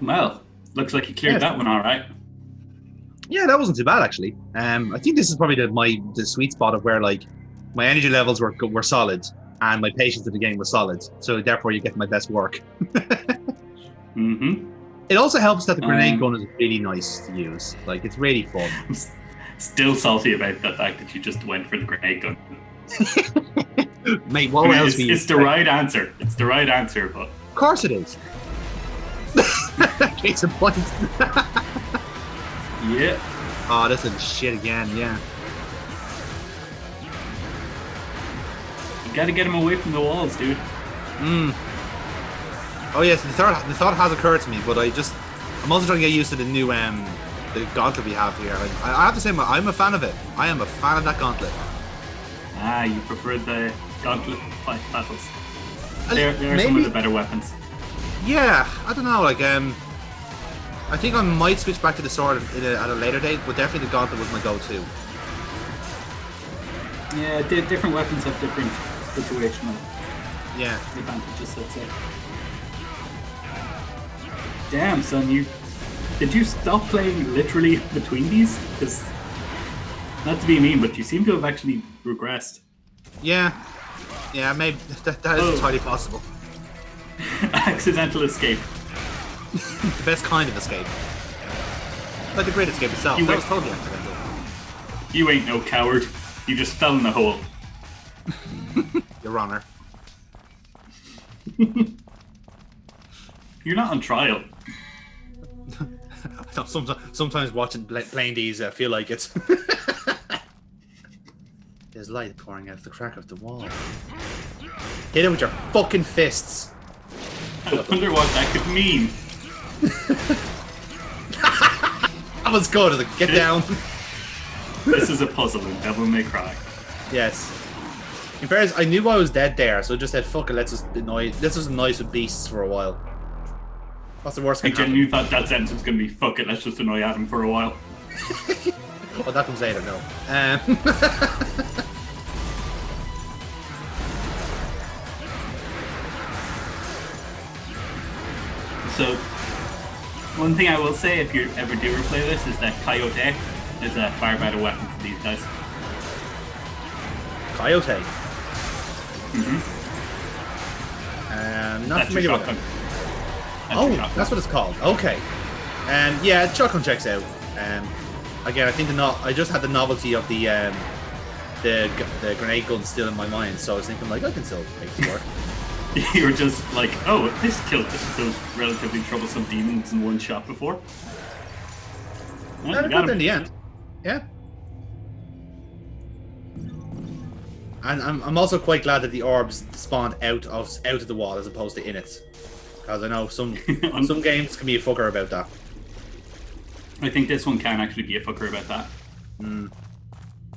Well, looks like you cleared Yeah, that one all right. yeah, that wasn't too bad actually. I think this is probably the sweet spot of where like my energy levels were solid and my patience in the game was solid. So therefore, you get my best work. Mm-hmm. It also helps that the grenade gun Um, is really nice to use. Like it's really fun. I'm still salty about the fact that you just went for the grenade gun. Mate, I what mean, else it's were you it's the expecting? right answer. It's the right answer, but Of course it is. Case in point. yeah, Oh, this is shit again. Yeah. you got to get him away from the walls, dude. Mm. Oh yes, the thought has occurred to me, but I'm also trying to get used to the gauntlet we have here. I have to say, I'm a fan of it. I am a fan of that gauntlet. Ah, you prefer the gauntlet fight battles. And They're some of maybe, the better weapons. yeah, I don't know. Like, I think I might switch back to the sword at a later date, but definitely the gauntlet was my go-to. Yeah, different weapons have different situational Yeah. advantages, let's say. Damn, son, did you stop playing literally between these? Because not to be mean, but you seem to have actually regressed. Yeah. Yeah, maybe that is Oh. entirely possible. Accidental escape. The best kind of escape. Like the Great Escape itself. You That went- was totally accidental. You ain't no coward. You just fell in the hole. Your Honor. You're not on trial. Sometimes watching playing these, I feel like it's. There's light pouring out the crack of the wall. Hit it with your fucking fists. I wonder what that could mean. That was good. Get down. This is a puzzle in Devil May Cry. Yes. In fairness, I knew I was dead there, so I just said, "Fuck it, let's just annoy with beasts for a while." What's the worst I can happen? genuinely thought that sentence was going to be, fuck it, let's just annoy Adam for a while. Oh, that comes later. No. So, one thing I will say, if you ever do replay this, is that Coyote is a far better weapon for these guys. Coyote. Not That's your familiar with shotgun. it. That's your Oh, shotgun. that's what it's called. Okay. Yeah, shotgun checks out. Again, I think I just had the novelty of the grenade gun still in my mind, so I was thinking like I can still make this work. You were just like, oh, this killed those relatively troublesome demons in one shot before. Well, And you it got got in him. the end. Yeah. And I'm also quite glad that the orbs spawned out of the wall as opposed to in it, because I know some games can be a fucker about that. I think this one can actually be a fucker about that.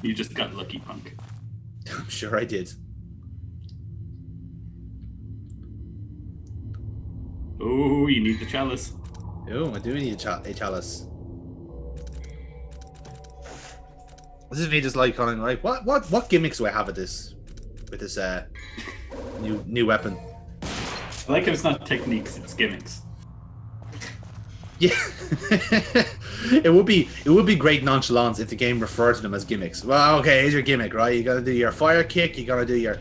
You just got lucky, punk. I'm sure I did. Oh, you need the chalice. Oh, I do need a chalice. This is me just like kind of like what gimmicks do I have with this new weapon? I like how it's not techniques, it's gimmicks. Yeah, it would be great nonchalance if the game referred to them as gimmicks. Well, okay, here's your gimmick, right? You gotta do your fire kick, you gotta do your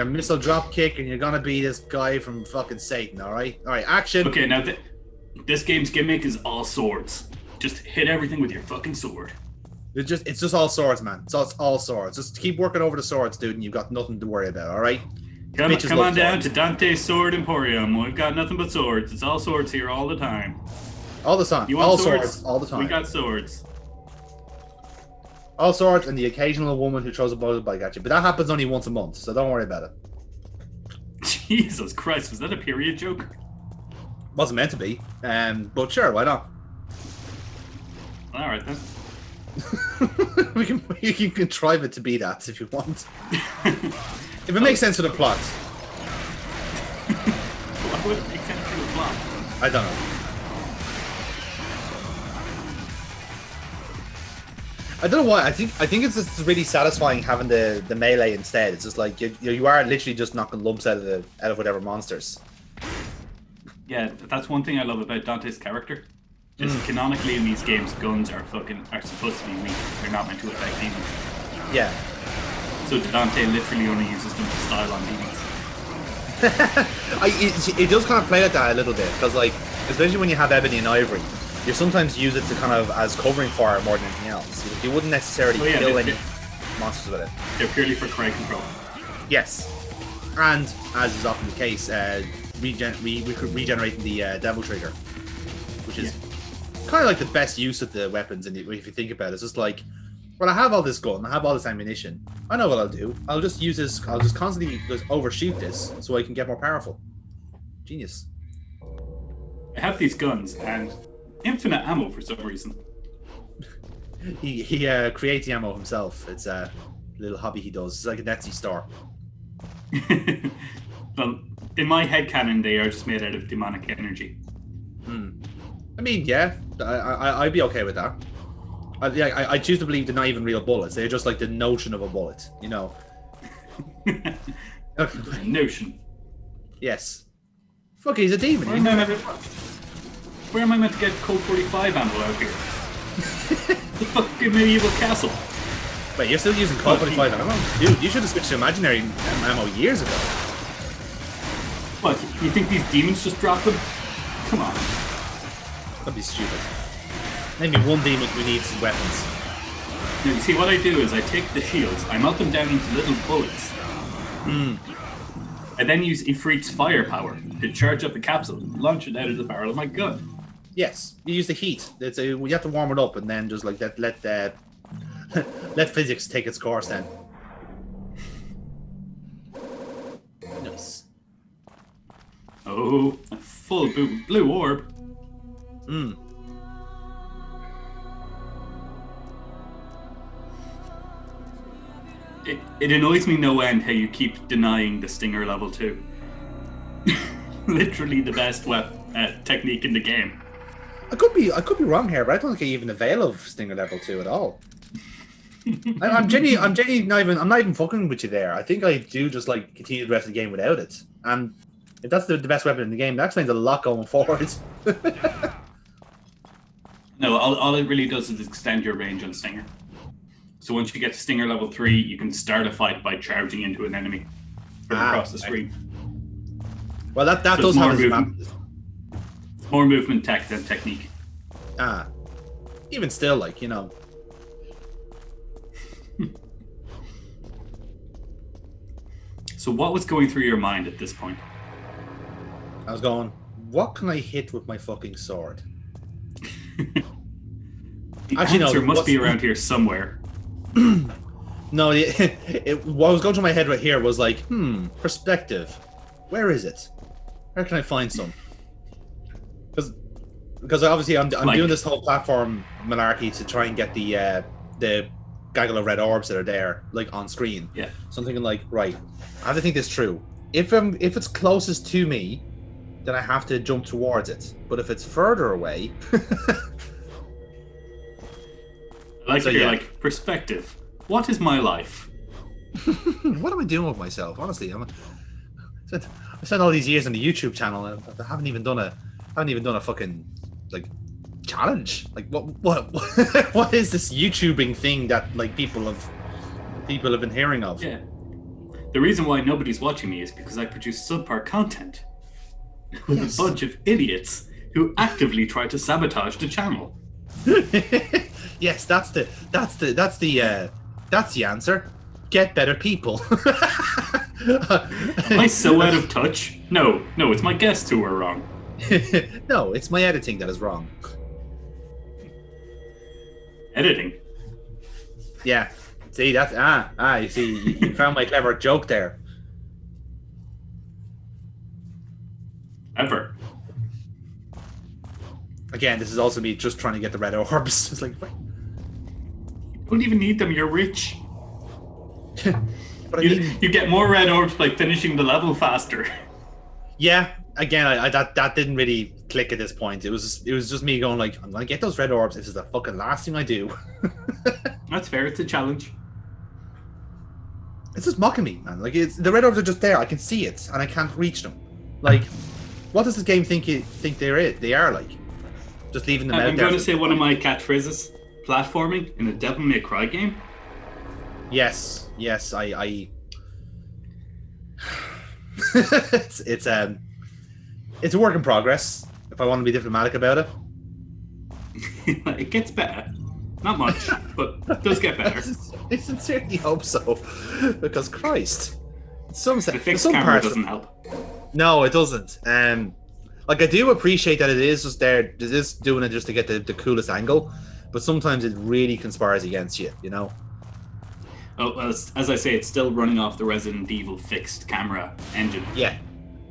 missile drop kick, and you're gonna be this guy from fucking Satan. All right, action. Okay, now this game's gimmick is all swords. Just hit everything with your fucking sword. It's just all swords, man. So it's all swords. Just keep working over the swords, dude, and you've got nothing to worry about. All right. Come Bitches on love down swords. to Dante's Sword Emporium. We've got nothing but swords. It's all swords here all the time. All the time. You want All swords? all the time. We got swords. All swords and the occasional woman who throws a motorbike at you. But that happens only once a month, so don't worry about it. Jesus Christ, was that a period joke? Wasn't meant to be. But sure, why not? All right then. You can contrive it to be that if you want. If it makes sense for the plot. What would make sense to the plot? I don't know. I don't know why. I think it's just really satisfying having the melee instead. It's just like you are literally just knocking lumps out of whatever monsters. Yeah, that's one thing I love about Dante's character. Just canonically in these games, guns are supposed to be weak. They're not meant to affect demons. Yeah. So Dante literally only uses them to style on demons. It does kind of play like that a little bit, because like, especially when you have Ebony and Ivory, you sometimes use it to kind of as covering fire more than anything else. You wouldn't necessarily kill any monsters with it. They're purely for crowd control. Yes, and as is often the case, regenerating the Devil Trigger, which is kind of like the best use of the weapons. And if you think about it, it's just like, well, I have all this gun, I have all this ammunition. I know what I'll do. I'll just use this. I'll just constantly just overshoot this so I can get more powerful. Genius. I have these guns and infinite ammo for some reason. He creates the ammo himself. It's a little hobby he does. It's like an Etsy store. Well, in my headcanon, they are just made out of demonic energy. I mean, yeah, I'd be okay with that. I choose to believe they're not even real bullets. They're just like the notion of a bullet, you know. Notion. Yes. Fuck, he's a demon. Where am I meant to get Colt 45 ammo out here? The fucking medieval castle. Wait, you're still using Colt 45 ammo? Dude, you should have switched to imaginary ammo years ago. What, you think these demons just drop them? Come on. That'd be stupid. Maybe one demon who needs weapons. Now, you see, what I do is I take the shields, I melt them down into little bullets. I then use Ifrit's firepower to charge up the capsule and launch it out of the barrel of my gun. Yes, you use the heat. You have to warm it up and then just like let let physics take its course then. Nice. Oh, a full blue orb. It annoys me no end how you keep denying the Stinger level 2. Literally the best technique in the game. I could be wrong here, but I don't think I even avail of Stinger level 2 at all. I'm genuinely not even fucking with you there. I think I do just like continue the rest of the game without it. And if that's the best weapon in the game, that explains a lot going forward. No, all it really does is extend your range on Stinger. So once you get to Stinger level 3, you can start a fight by charging into an enemy from across the screen. Well, that does have its advantages. More movement tech than technique. Even still, like, you know. So what was going through your mind at this point? I was going, what can I hit with my fucking sword? The answer must be around here somewhere. No, what was going through my head right here was like, perspective. Where is it? Where can I find some? Because obviously I'm doing this whole platform malarkey to try and get the gaggle of red orbs that are there, like, on screen. Yeah. So I'm thinking, like, right, I have to think this through. If it's closest to me, then I have to jump towards it. But if it's further away, like perspective. What is my life? What am I doing with myself? Honestly, I spent all these years on the YouTube channel and I haven't even done a fucking like challenge. Like what is this YouTubing thing that like people have been hearing of? Yeah. The reason why nobody's watching me is because I produce subpar content with a bunch of idiots who actively try to sabotage the channel. Yes, that's the answer. Get better people. Am I so out of touch? No, it's my guests who are wrong. No, it's my editing that is wrong. Editing? Yeah. See, that's you see, you found my clever joke there. Ever. Again, this is also me just trying to get the red orbs. It's like, you don't even need them, you're rich. But you get more red orbs by finishing the level faster. Yeah, again, that didn't really click at this point. It was just me going like, I'm gonna get those red orbs. This is the fucking last thing I do. That's fair. It's a challenge. It's just mocking me, man. Like, the red orbs are just there. I can see it, and I can't reach them. Like, What does the game think they are like? Just leaving them out I'm there. going to say one of my catchphrases: platforming in a Devil May Cry game. Yes, I it's a work in progress. If I want to be diplomatic about it, It gets better. Not much, but it does get better. I sincerely hope so, because Christ, some The fixed some camera parts doesn't help. No, it doesn't. Like I do appreciate that it is just there. It is doing it just to get the coolest angle, but sometimes it really conspires against you. You know. Oh, well, as I say, it's still running off the Resident Evil fixed camera engine. Yeah.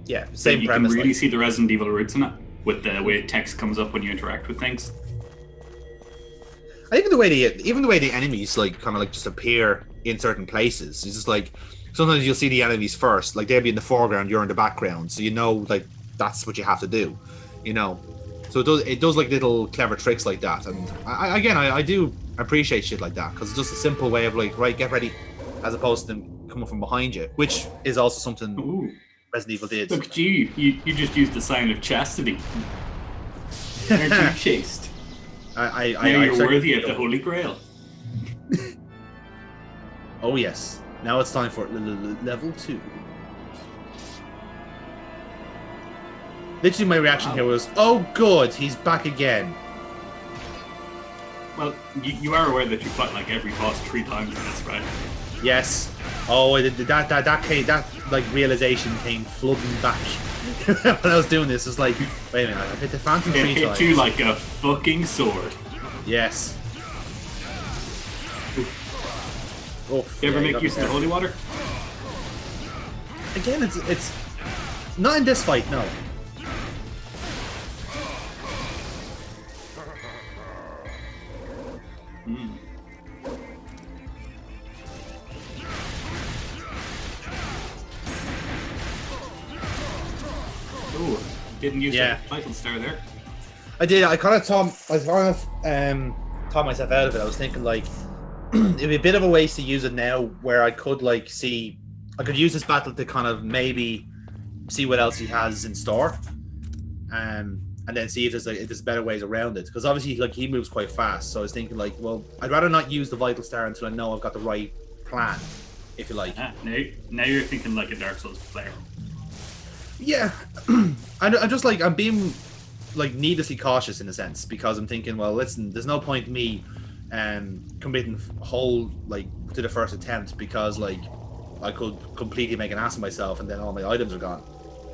So Same you premise. can really like. see the Resident Evil roots in it, with the way text comes up when you interact with things. I think even the way the enemies like kind of like just appear in certain places. It's just like sometimes you'll see the enemies first, like they'll be in the foreground, you're in the background, so you know like that's what you have to do, you know. So it does like little clever tricks like that, and I do appreciate shit like that because it's just a simple way of like right, get ready, as opposed to them coming from behind you, which is also something Ooh, Resident Evil did. look at you! You just used the sign of chastity. Aren't you chaste? Now you're worthy of the Holy Grail. Oh yes. Now it's time for level 2. Literally, my reaction here was, "Oh, good, he's back again." Well, you are aware that you fought like every boss 3 times in this, right? Yes. Oh, that like realization came flooding back when I was doing this. It's like, wait a minute, I hit the Phantom It 3 hit times. you like a fucking sword. Yes. Oh, You ever make use of the holy water? Again, it's not in this fight, no. Ooh, didn't use Yeah. the vital star there. I did. I kind of taught myself out of it. I was thinking like it'd be a bit of a waste to use it now, where I could like see, I could use this battle to kind of maybe see what else he has in store, and then see if there's better ways around it. Because obviously, like he moves quite fast. So I was thinking like, well, I'd rather not use the vital star until I know I've got the right plan, if you like. Ah, now you're thinking like a Dark Souls player. Yeah, I'm just like, I'm being like needlessly cautious in a sense, because I'm thinking, well, listen, there's no point me committing whole like to the first attempt, because like I could completely make an ass of myself and then all my items are gone.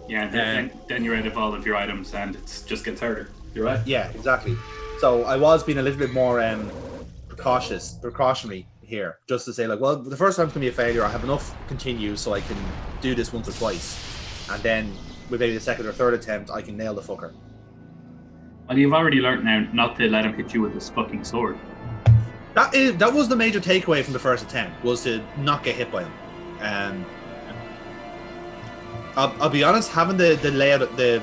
Yeah, then you're out of all of your items and it just gets harder. You're right. Yeah, exactly. So I was being a little bit more precautionary here, just to say like, well, the first time's gonna be a failure. I have enough continues so I can do this once or twice, and then with maybe the second or third attempt I can nail the fucker. Well, you've already learned now not to let him hit you with this fucking sword. That was the major takeaway from the first attempt, was to not get hit by him. I'll be honest, having the layout, the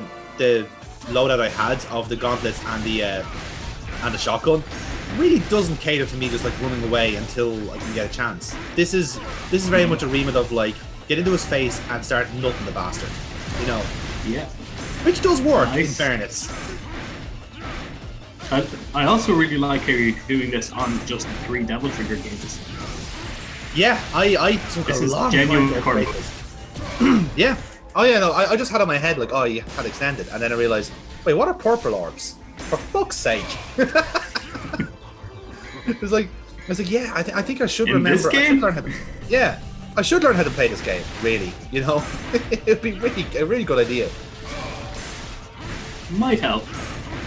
loadout I had of the gauntlets and the shotgun really doesn't cater to me just like running away until I can get a chance. This is very much a remit of like, get into his face and start nutting the bastard, you know. Yeah. Which does work, Nice. in fairness. I also really like how you're doing this on just 3 Devil Trigger gauges. Yeah, I took This a is long genuine time to corner. upgrade this. Yeah. Oh yeah, no, I just had on my head like, oh, you had extended, and then I realized, wait, what are purple orbs? For fuck's sake! It was like, yeah, I think I should In remember. this I should game? learn how to, yeah, I should learn how to play this game. Really, you know, it'd be a really good idea. Might help.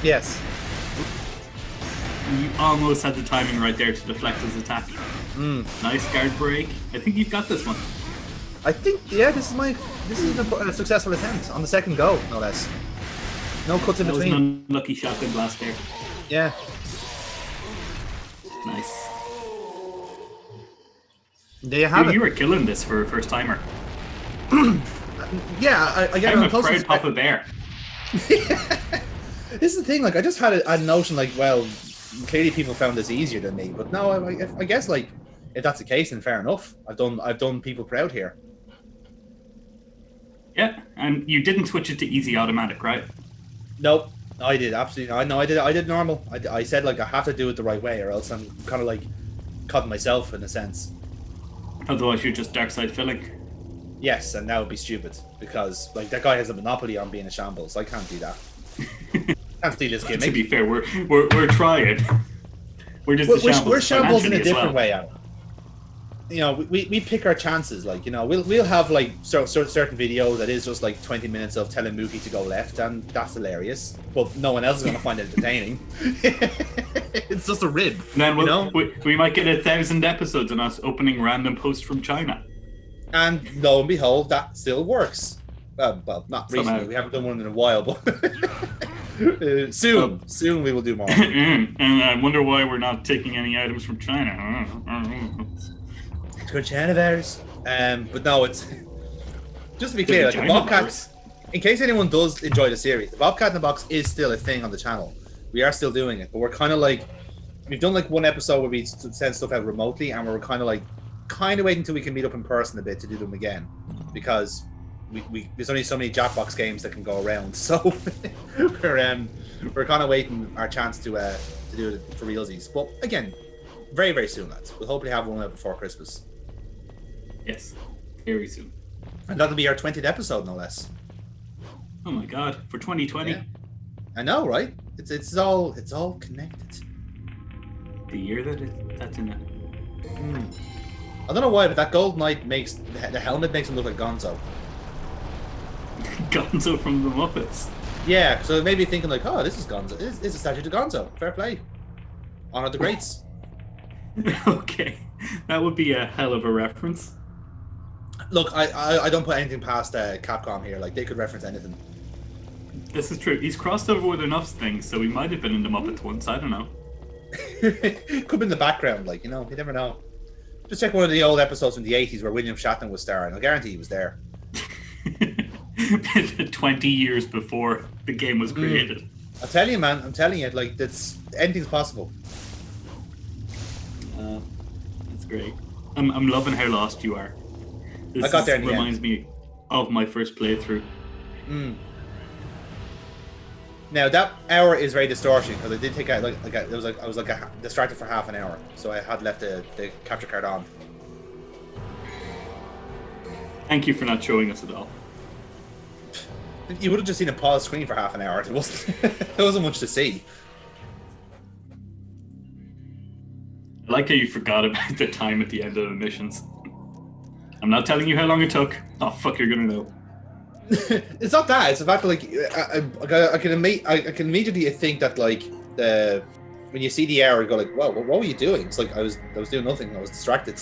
Yes. You almost had the timing right there to deflect his attack. Nice guard break. I think you've got this one. I think, yeah, this is a successful attempt on the second go, no less. No cuts in That was between. an unlucky shotgun blast there. Yeah. Nice. There you have Dude, it. you were killing this for a first timer. Yeah, I get I'm it. a proud Papa Bear. This is the thing, like, I just had a notion, like, well, clearly people found this easier than me, but no, I guess, like, if that's the case, then fair enough. I've done people proud here. Yeah, and you didn't switch it to easy automatic, right? Nope. I did absolutely. I know. I did normal. I said like I have to do it the right way, or else I'm kind of like cutting myself in a sense. Otherwise, you're just dark side filling. Yes, and that would be stupid because like that guy has a monopoly on being a shambles. I can't do that. Can't steal his To gimmick. be fair, we're trying. We're just We're shambles in a financially as different well. way, Aaron. You know, we pick our chances. Like, you know, we'll have like certain video that is just like 20 minutes of telling Mookie to go left, and that's hilarious. But no one else is going to find it entertaining. It's just a rib. And then you know? we might get 1,000 episodes on us opening random posts from China. And lo and behold, that still works. Well, not recently. Somehow. We haven't done one in a while, but soon we will do more. And I wonder why we're not taking any items from China. Good China virus. But no, it's just to be clear, like the China Bobcats. In case anyone does enjoy the series, the Bobcat in the Box is still a thing on the channel. We are still doing it, but we're kind of like we've done like one episode where we send stuff out remotely, and we're kind of waiting until we can meet up in person a bit to do them again, because we there's only so many Jackbox games that can go around. So we're kind of waiting our chance to do it for realsies. But again, very very soon, lads. We'll hopefully have one out before Christmas, Yes, very soon. and that'll be our 20th episode, no less. Oh my god, for 2020, Yeah. I know, right? It's all connected. the year that's in it. I don't know why, but that gold knight makes the helmet makes him look like Gonzo. Gonzo from the Muppets. Yeah, so it made me thinking like, oh, this is Gonzo. This is a statue to Gonzo. Fair play. Honor the greats. Okay, that would be a hell of a reference. Look, I don't put anything past Capcom here. Like they could reference anything. This is true. He's crossed over with enough things, so he might have been in the Muppets once. I don't know. Could be in the background, like, you know, you never know. Just check one of the old episodes from the 80s where William Shatner was starring. I guarantee he was there. 20 years before the game was created. I'll tell you, man. I'm telling you, like, anything's possible. That's great. I'm loving how lost you are. This I got there in the reminds me of my first playthrough. Now that hour is very distortion because I did take out I was distracted for half an hour, so I had left the capture card on. Thank you for not showing us at all. You would have just seen a pause screen for half an hour. It wasn't there wasn't much to see. I like how you forgot about the time at the end of the missions. I'm not telling you how long it took. Oh fuck, you're gonna know. It's not that. It's the fact that like I can immediately think that like when you see the hour, you go like, "Whoa, what were you doing?" It's like I was doing nothing. I was distracted.